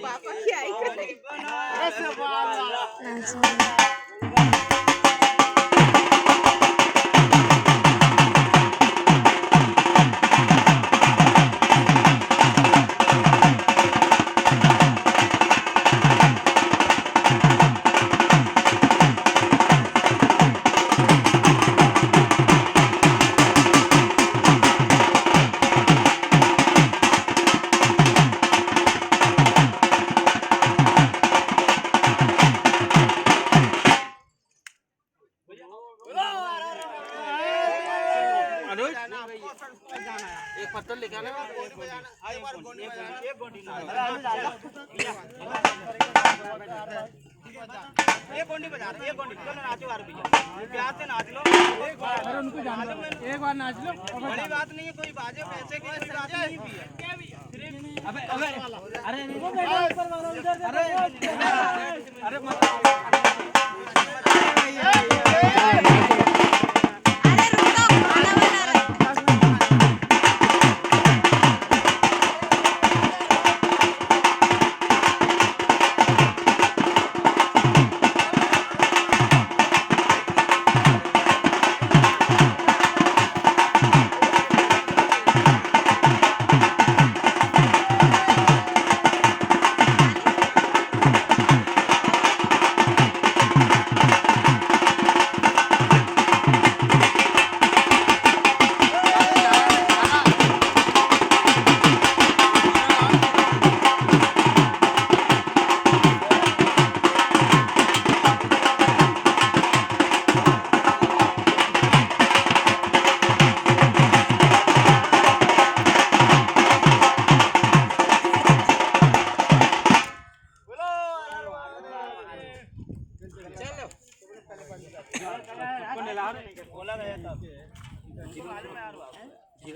पापा क्या ही करे। एक पत्तल लेके आना। एक गोंडी बजा रहे, एक गोंडी चलो नाचो यार भैया, प्यार से नाच लो। अरे उनको जान लो, एक बार नाच लो। बड़ी बात नहीं है, कोई बाजे पैसे की कोई बात नहीं भी है। अबे अबे अरे अरे बोला गया था।